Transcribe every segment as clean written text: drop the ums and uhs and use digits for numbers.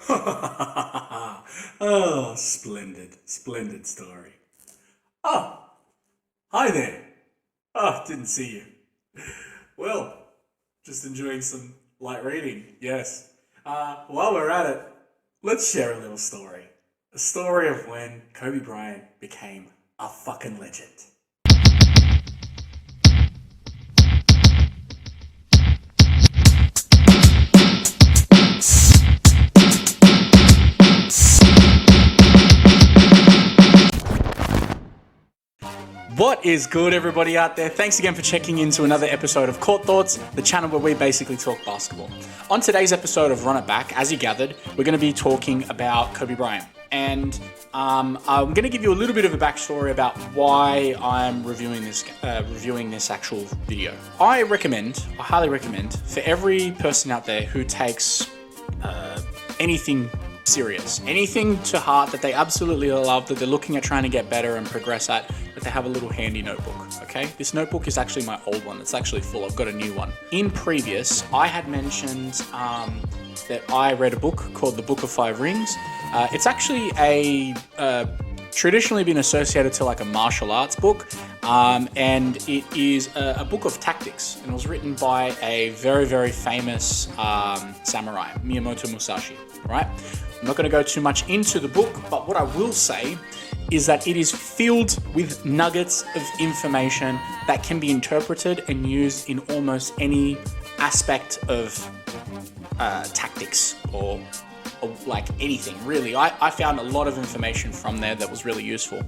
Oh, splendid, splendid story. Oh, hi there. Oh, didn't see you. Well, just enjoying some light reading, yes. While we're at it, let's share a little story. A story of when Kobe Bryant became a fucking legend. What is good, everybody out there? Thanks again for checking into another episode of Court Thoughts, the channel where we basically talk basketball. On today's episode of Run It Back, as you gathered, we're going to be talking about Kobe Bryant. And I'm going to give you a little bit of a backstory about why I'm reviewing this actual video. I highly recommend, for every person out there who takes anything serious, anything to heart that they absolutely love, that they're looking at trying to get better and progress at, that they have a little handy notebook, okay? This notebook is actually my old one. It's actually full. I've got a new one. In previous, I had mentioned that I read a book called The Book of Five Rings. It's actually traditionally been associated to like a martial arts book, and it is a book of tactics, and it was written by a very, very famous samurai, Miyamoto Musashi, right? I'm not going to go too much into the book, but what I will say is that it is filled with nuggets of information that can be interpreted and used in almost any aspect of tactics or like anything, really. I found a lot of information from there that was really useful.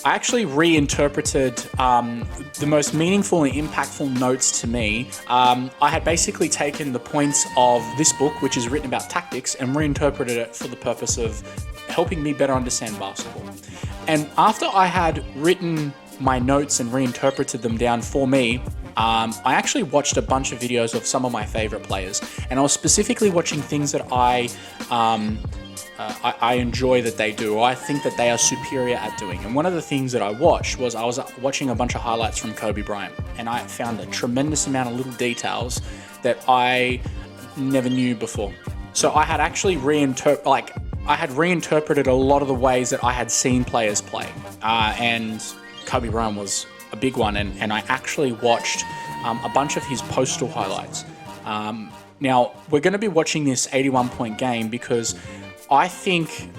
I actually reinterpreted the most meaningful and impactful notes to me. I had basically taken the points of this book, which is written about tactics, and reinterpreted it for the purpose of helping me better understand basketball. And after I had written my notes and reinterpreted them down for me, I actually watched a bunch of videos of some of my favorite players, and I was specifically watching things that I enjoy that they do, or I think that they are superior at doing. And one of the things that I watched was I was watching a bunch of highlights from Kobe Bryant, and I found a tremendous amount of little details that I never knew before. So I had actually reinterpreted a lot of the ways that I had seen players play, and Kobe Bryant was a big one, and I actually watched a bunch of his postal highlights. Now, we're going to be watching this 81-point game because I think,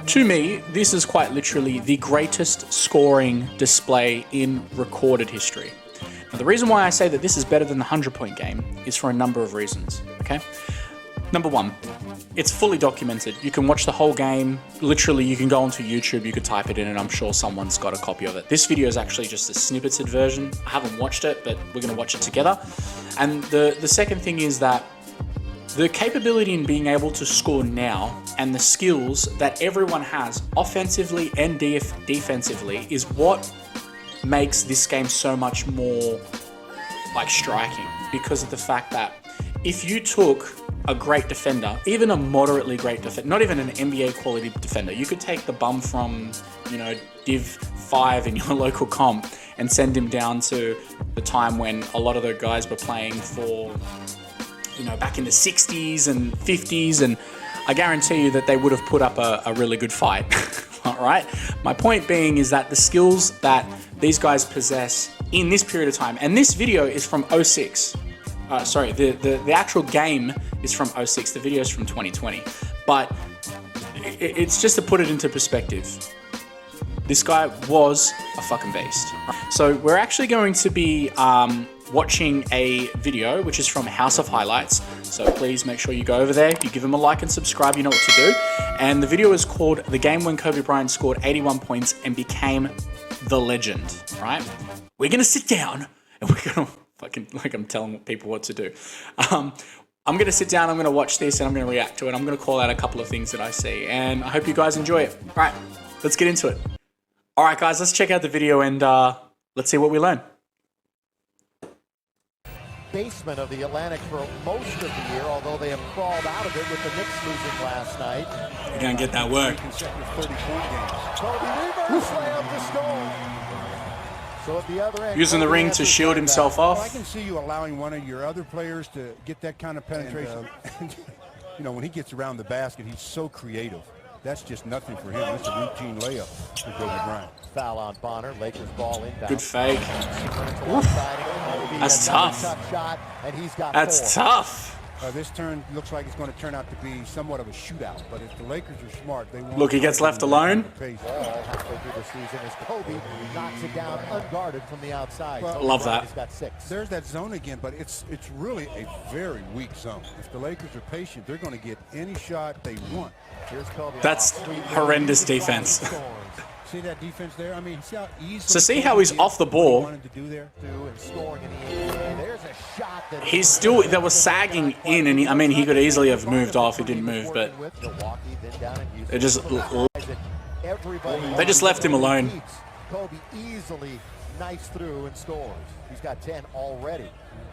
to me, this is quite literally the greatest scoring display in recorded history. Now, the reason why I say that this is better than the 100-point game is for a number of reasons, okay? Number one, it's fully documented. You can watch the whole game. Literally, you can go onto YouTube, you could type it in, and I'm sure someone's got a copy of it. This video is actually just a snippeted version. I haven't watched it, but we're going to watch it together. And the second thing is that the capability in being able to score now and the skills that everyone has offensively and defensively is what makes this game so much more like striking, because of the fact that if you took a great defender, even a moderately great defender, not even an NBA quality defender, you could take the bum from, Div 5 in your local comp and send him down to the time when a lot of the guys were playing for, back in the 60s and 50s, and I guarantee you that they would have put up a really good fight. All right. My point being is that the skills that these guys possess in this period of time, and this video is from 06. The actual game is from 06. The video is from 2020. But it's just to put it into perspective. This guy was a fucking beast. So we're actually going to be watching a video which is from House of Highlights. So please make sure you go over there, you give them a like and subscribe, you know what to do. And the video is called The Game When Kobe Bryant Scored 81 Points and Became the Legend, right? We're going to sit down and we're going to fucking, like I'm telling people what to do. I'm going to sit down, I'm going to watch this, and I'm going to react to it. I'm going to call out a couple of things that I see, and I hope you guys enjoy it. All right, let's get into it. All right, guys, let's check out the video, and let's see what we learn. Basement of the Atlantic for most of the year, although they have crawled out of it with the Knicks losing last night. You're going to get that work. So at the other end, using the ring to shield himself off. I can see you allowing one of your other players to get that kind of penetration. you know, when he gets around the basket, he's so creative. That's just nothing for him. It's a routine layup for Kobe Bryant. Foul on Bonner. Lakers ball inbound. Good fake. That's tough. Shot, and he's got That's tough. This turn looks like it's going to turn out to be somewhat of a shootout, but if the Lakers are smart, they won't. Look, he gets left alone. Halfway through the season as Kobe knocks it down unguarded from the outside. Well, love that. He's got 6. There's that zone again, but it's really a very weak zone. If the Lakers are patient, they're going to get any shot they want. Here's Kobe. That's horrendous defense. See that defense there? I mean, see how easy. So see how he's off the ball. He's still, they were sagging in, and I mean, he could easily have moved off. He didn't move, but they just left him alone. Kobe easily knifes through and scores. He's got 10 already.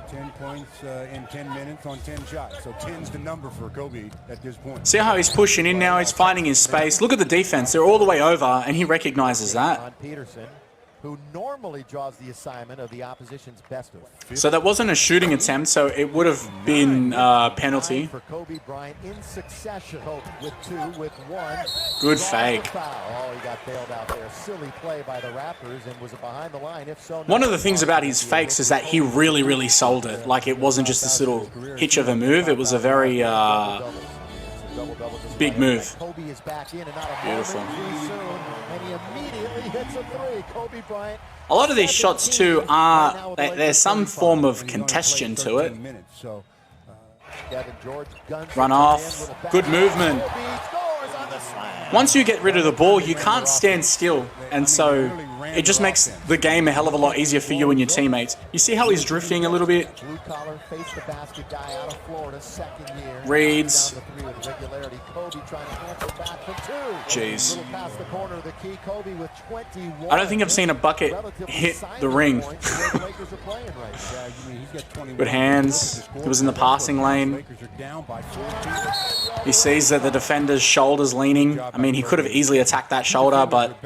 10 points in 10 minutes on 10 shots. So 10's the number for Kobe at this point. See how he's pushing in now? He's finding his space. Look at the defense. They're all the way over, and he recognizes that. Peterson, who normally draws the assignment of the opposition's best of. So that wasn't a shooting attempt, so it would have been penalty. For Kobe Bryant in succession with 2, with 1. Good fake. Oh, he got bailed out there. Silly play by the Raptors, and was it behind the line? If so, one of the things about his fakes is that he really, really sold it. Like, it wasn't just this little hitch of a move. It was a very big move. Kobe is back in and not a beautiful. And he immediately hits a 3. Kobe Bryant. A lot of these shots too are there's some form of congestion to it. Run off. Good movement. Once you get rid of the ball, you can't stand still, and so it just makes the game a hell of a lot easier for you and your teammates. You see how he's drifting a little bit? Reads. Jeez. I don't think I've seen a bucket hit the ring. Good hands. He was in the passing lane. He sees that the defender's shoulder's leaning. I mean, he could have easily attacked that shoulder, but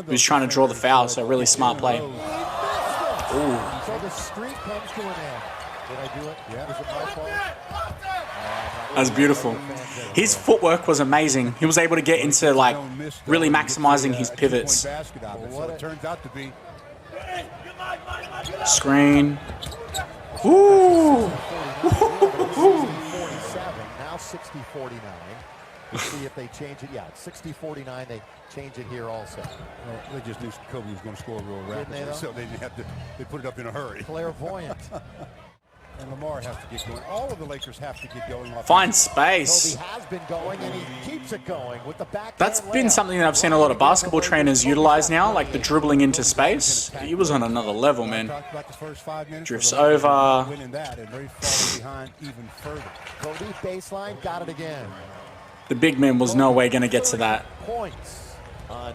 he was trying to draw the foul, so really smart play. Ooh. So the streak comes to an end. Did I do it? Yeah. Was it my fault? That's beautiful. His footwork was amazing. He was able to get into, like, really maximizing his pivots. Screen. Ooh. Now 60-49. We'll see if they change it. Yeah, 60-49. They change it here also. Well, they just knew Kobe was going to score real rapidly, so they didn't have to. They put it up in a hurry. Clairvoyant. And Lamar has to get going. All of the Lakers have to get going. Find space. Kobe has been going, and he keeps it going with the back. That's been something that I've seen a lot of basketball trainers utilize now, like the dribbling into space. He was on another level, man. Drifts over. Kobe baseline, got it again. The big man was no way going to get to that. Points on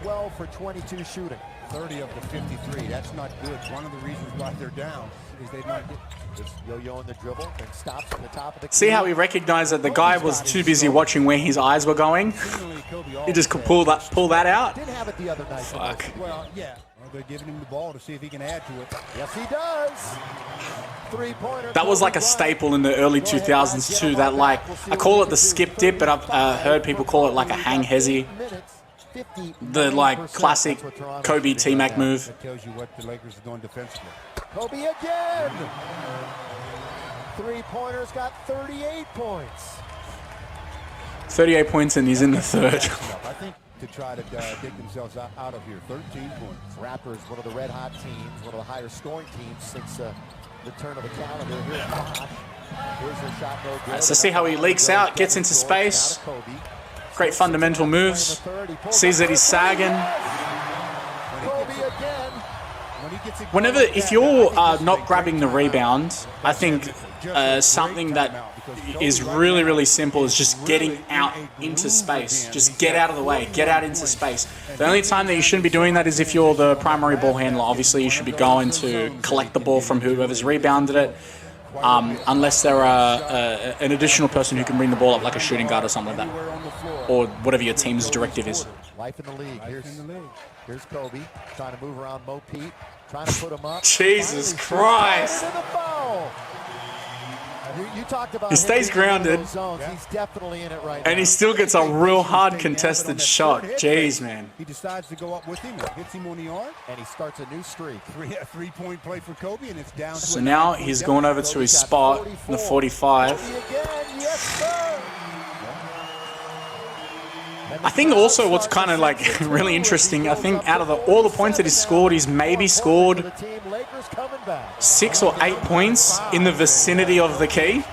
12 for 22 shooting. 30 of the 53. That's not good. One of the reasons why they're down is they not get just yo-yoing the dribble and stops at the top of the key. See how he recognized that the guy was too busy watching where his eyes were going? He just could pull that out. Didn't have it the other night. Fuck. Well, yeah. Well, they're giving him the ball to see if he can add to it. Yes, he does. Three-pointer. That was like a staple in the early 2000s too. That, like, I call it the skip dip, but I've heard people call it like a hang hezzy. The, like, classic Kobe T-Mac move. That tells you what the Lakers are doing defensively. Kobe again. Three-pointers got 38 points. 38 points, and he's in the third. I think to try to dig themselves out of here. 13 points. Raptors, one of the red-hot teams, one of the higher-scoring teams since the turn of the calendar. Here's Bosh. Here's their shot, no good. So see how he leaks out, gets into space. Great fundamental moves. Sees that he's sagging. Whenever, if you're not grabbing the rebound, I think something that is really, really simple is just getting out into space. Just get out of the way. Get out into space. The only time that you shouldn't be doing that is if you're the primary ball handler. Obviously, you should be going to collect the ball from whoever's rebounded it. Unless there are an additional person who can bring the ball up, like a shooting guard or something like that, or whatever your team's directive is. Life in the league. Here's Kobe trying to move around Mo Pete, trying to put him up. Jesus Christ! You talked about He stays grounded. Zones. He's definitely in it right And now. he still gets a real hard contested shot. Jeez, man. He decides to go up with him and hits him on the arm. And he starts a new streak. Three-point play for Kobe, and it's down. So now he's going over to his spot, the 45. Yes, sir. I think also what's kind of like really interesting, I think out of all the points that he's scored, he's maybe scored 6 or 8 points in the vicinity of the key.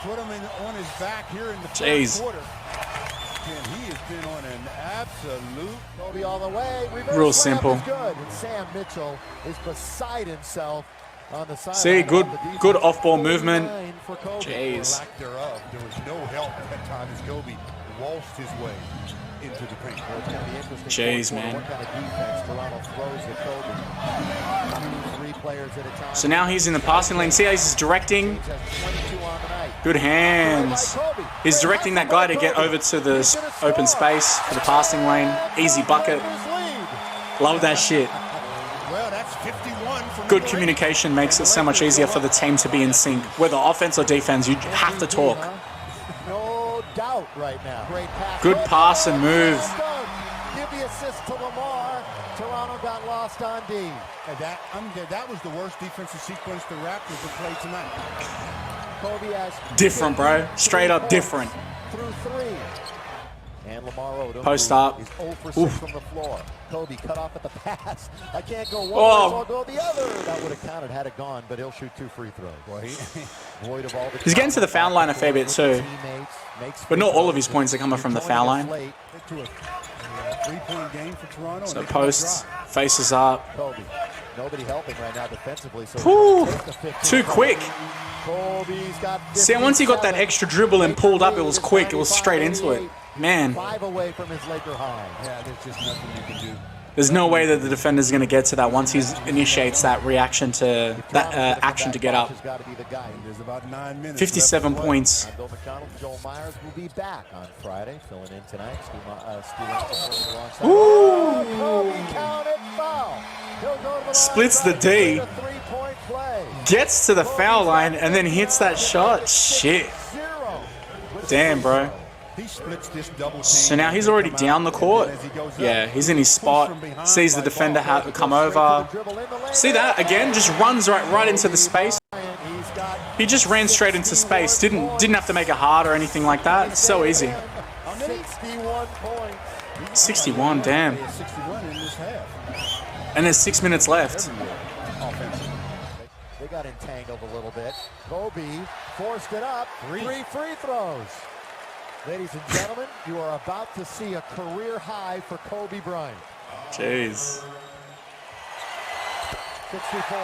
Put him on his back here in the Jeez. quarter. And he has been on an absolute Kobe all the way. Real simple. Good. And Sam Mitchell is beside himself on the side. See, good off-ball movement. Jeez. lack thereof. There was no help at that time as Kobe waltzed his way into the paint. Jeez, man. What kind of defense Toronto throws to Kobe. 3 players at a time. So now he's in the passing lane. See how he's directing? Good hands. He's directing that guy to get over to the open space for the passing lane. Easy bucket. Love that shit. Well, that's 51 from Good communication makes it so much easier for the team to be in sync. Whether offense or defense, you have to talk. No doubt right now. Great pass. Good pass and move. Give the assist to Lamar. Toronto got lost on D. And that was the worst defensive sequence the Raptors have played tonight. Kobe has Different, bro. Straight up different. through 3. And Lamar Odom Post up. is 0 for 6 Oof. from the floor. Kobe cut off at the pass. I can't go one way, Oh. so I'll go the other. That would have counted had it gone, but he'll shoot 2 free throws. Well, Void of all the He's getting to the foul line a fair bit too. But not all of his points are coming from the foul line. to a three-point game for Toronto. So and they posts, drive. faces up. Kobe. Nobody helping right now defensively. So Whew. take the 15. Too quick. Kobe's got See, once he got that 57. extra dribble and pulled up, it was quick. It was straight into it. Man, 5 away from his Laker high. Yeah, there's just nothing you can do. there's no way that the defender's going to get to that once he initiates that reaction to that action to get up. Has got to be the guy. There's about 9 minutes. 57 left to play. points. Bill McConnell, Joel Myers will be back on Friday, filling in tonight. Kobe counted foul. He'll go to the line. Splits the D. A 3-point play. Gets to the foul line and then hits that shot. Shit. 0. Damn, bro. He splits this double team. So now he's already down the court. Yeah, he's in his spot. Sees the defender come over. See that again? Just runs right into the space. He just ran straight into space. Didn't have to make it hard or anything like that. So easy. 61 points. 61, damn. 61 in this half. And there's 6 minutes left. They got entangled a little bit. Kobe forced it up. 3 free throws. Ladies and gentlemen, you are about to see a career high for Kobe Bryant. Jeez. 64.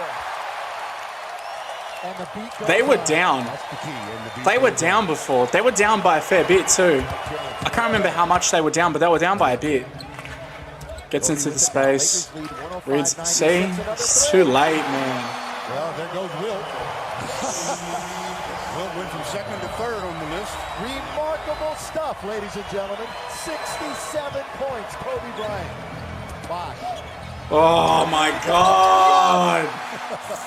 And the beat goes They were on. down. That's the key. And the They were down before. They were down by a fair bit too. I can't remember how much they were down, but they were down by a bit. Gets into the space. Reads. See? It's too late, man. Well, there goes Wilt. Wilt went from second to third on the list. Remarkable stuff, ladies and gentlemen. 67 points, Kobe Bryant. Bosh. Oh my god.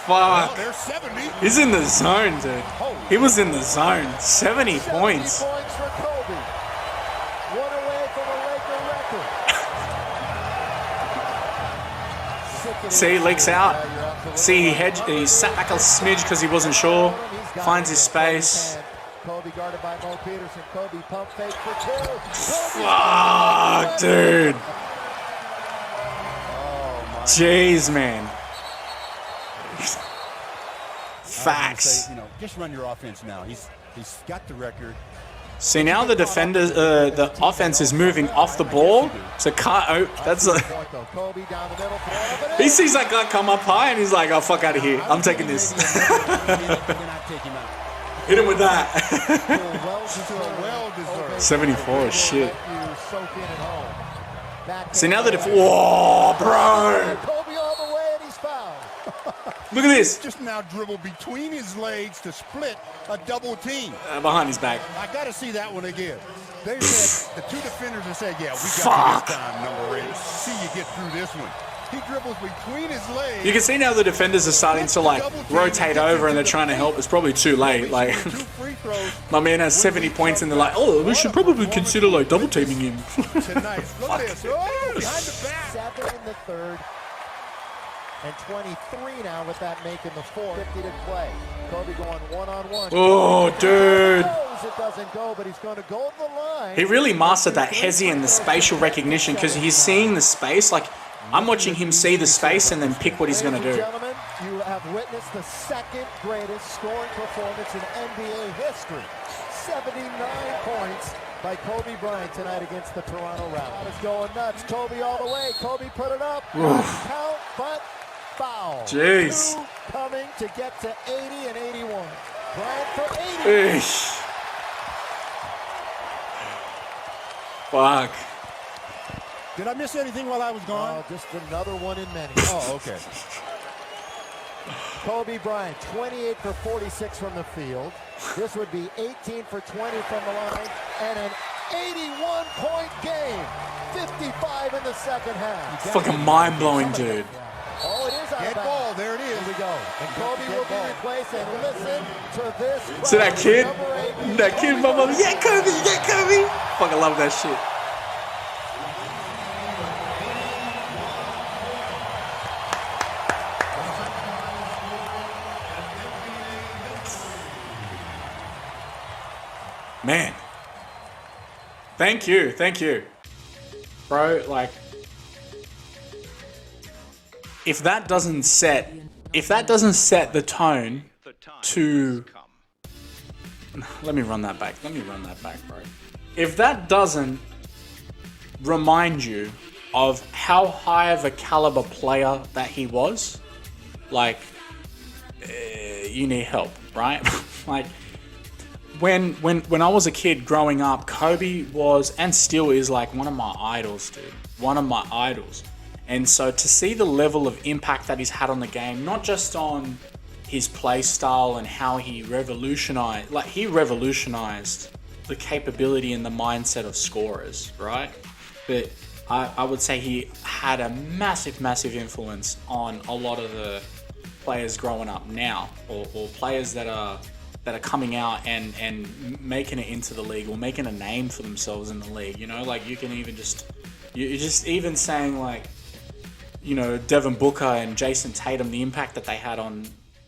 Fuck. There's 70. He's in the zone, dude. He was in the zone. 70 points. 70 points for Kobe. One away from a Laker record. See, leaks out. See, he sat back a smidge because he wasn't sure. Finds his space. Kobe guarded by Mo Peterson. Kobe pump fake for 2. Fuck, dude. Jeez, man. Facts. Say, just run your offense now. He's got the record. See, now the defender, the offense is moving off the ball. So that's he sees that guy come up high and he's like, "Oh, fuck out of here! I'm taking this." Hit him with that. 74, shit. See, now that whoa, bro. Kobe all the way and he's fouled. Look at this. Just now dribble between his legs to split a double team. Behind his back. I got to see that one again. They said, the two defenders have said, yeah, we got this time, number 8. See you get through this one. He dribbles between his legs. You can see now the defenders are starting to like rotate over and they're trying to help. It's probably too late. Like, my man has 70 points and they're like, oh, we should probably consider like double teaming him. Tonight, look at this. Oh, behind the back. 7 in the third. And 23 now with that making the 4. 50 to play. Kobe going one-on-one. Oh, dude. It doesn't go, but he's going to go to the line. He really mastered that hezi and the spatial recognition because he's seeing the space. Like, I'm watching him see the space and then pick what he's going to do. Gentlemen, you have witnessed the second greatest scoring performance in NBA history. 79 points by Kobe Bryant tonight against the Toronto Raptors. It's going nuts. Kobe all the way. Kobe put it up. Count, but foul. Jeez. 2 coming to get to 80 and 81. Bryant for 80. Eesh. Fuck. Did I miss anything while I was gone? Just another one in many. Oh, okay. Kobe Bryant, 28 for 46 from the field. This would be 18 for 20 from the line and an 81-point game. 55 in the second half. Fucking mind-blowing, dude. Oh, it is out of Get bounds. ball. There it is. Here we go. And Kobe will be replaced. And listen to this. See that kid? Number 8. That kid, my mom. Yeah, Kobe. Yeah, Kobe. Fucking love that shit. Man. Thank you. Bro, like, if that doesn't set the tone to, let me run that back, bro. If that doesn't remind you of how high of a caliber player that he was, like, you need help, right? Like, when I was a kid growing up, Kobe was and still is like one of my idols, dude. One of my idols. And so to see the level of impact that he's had on the game, not just on his play style and how he revolutionized the capability and the mindset of scorers, right? But I would say he had a massive influence on a lot of the players growing up now, or players that are coming out and making it into the league or making a name for themselves in the league. You know, like you can even you're just even saying like, you know, Devin Booker and Jason Tatum, the impact that they had on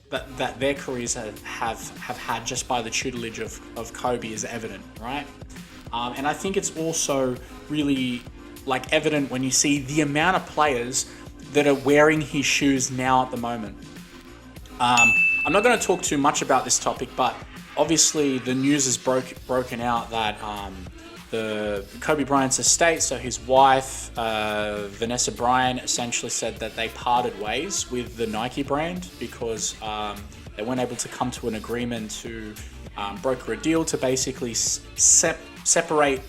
that their careers have had just by the tutelage of Kobe is evident, right? And I think it's also really like evident when you see the amount of players that are wearing his shoes now at the moment. I'm not going to talk too much about this topic, but obviously the news is broken out that the Kobe Bryant's estate, so his wife, Vanessa Bryant, essentially said that they parted ways with the Nike brand because they weren't able to come to an agreement to broker a deal to basically separate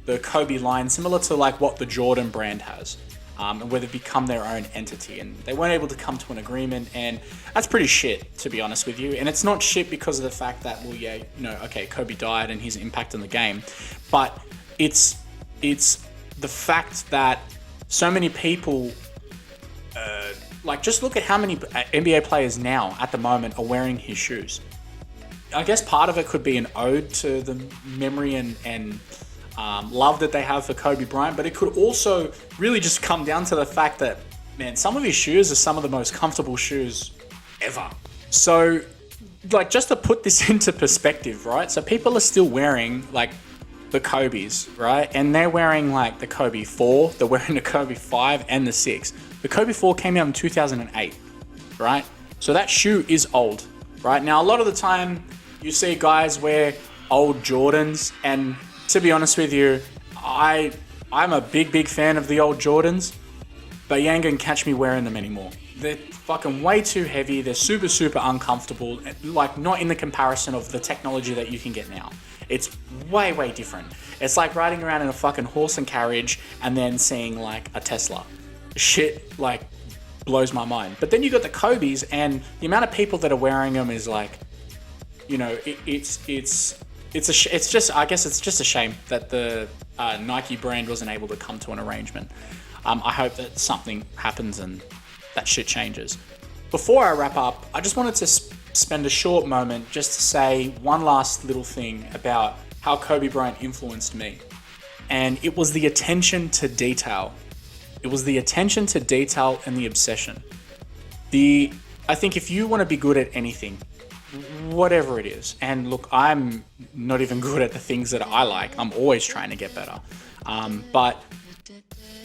the Kobe line, similar to like what the Jordan brand has. And where they've become their own entity, and they weren't able to come to an agreement, and that's pretty shit, to be honest with you. And it's not shit because of the fact that, well, yeah, you know, okay, Kobe died and his impact on the game, but it's the fact that so many people, like, just look at how many NBA players now at the moment are wearing his shoes. I guess part of it could be an ode to the memory and love that they have for Kobe Bryant, but it could also really just come down to the fact that, man, some of his shoes are some of the most comfortable shoes ever. So, like, just to put this into perspective, right? So people are still wearing, like, the Kobe's, right? And they're wearing, like, the Kobe 4, they're wearing the Kobe 5 and the 6. The Kobe 4 came out in 2008, right? So that shoe is old, right? Now, a lot of the time, you see guys wear old Jordans, and to be honest with you, I'm a big fan of the old Jordans, but you ain't gonna catch me wearing them anymore. They're fucking way too heavy. They're super uncomfortable. Like, not in the comparison of the technology that you can get now. It's way different. It's like riding around in a fucking horse and carriage and then seeing like a Tesla. Shit, like, blows my mind. But then you got the Kobe's, and the amount of people that are wearing them is like, you know, it's just, I guess it's just a shame that the Nike brand wasn't able to come to an arrangement. I hope that something happens and that shit changes. Before I wrap up, I just wanted to spend a short moment just to say one last little thing about how Kobe Bryant influenced me. And it was the attention to detail. It was the attention to detail and the obsession. I think if you want to be good at anything, whatever it is, and look, I'm not even good at the things that I like. I'm always trying to get better. But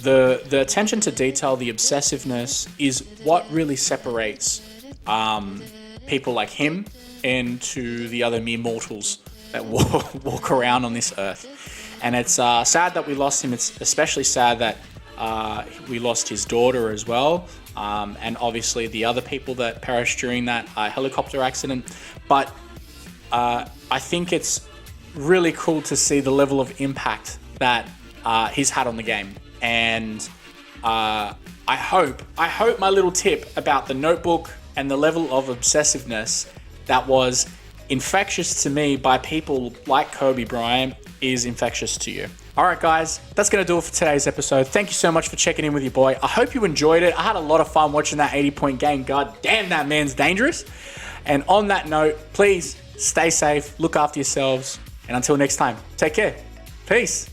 the attention to detail, the obsessiveness is what really separates people like him into the other mere mortals that walk around on this earth. And it's sad that we lost him. It's especially sad that we lost his daughter as well. And obviously the other people that perished during that helicopter accident. But I think it's really cool to see the level of impact that he's had on the game. And I hope my little tip about the notebook and the level of obsessiveness that was infectious to me by people like Kobe Bryant is infectious to you. All right, guys, that's going to do it for today's episode. Thank you so much for checking in with your boy. I hope you enjoyed it. I had a lot of fun watching that 80-point game. God damn, that man's dangerous. And on that note, please stay safe, look after yourselves, and until next time, take care. Peace.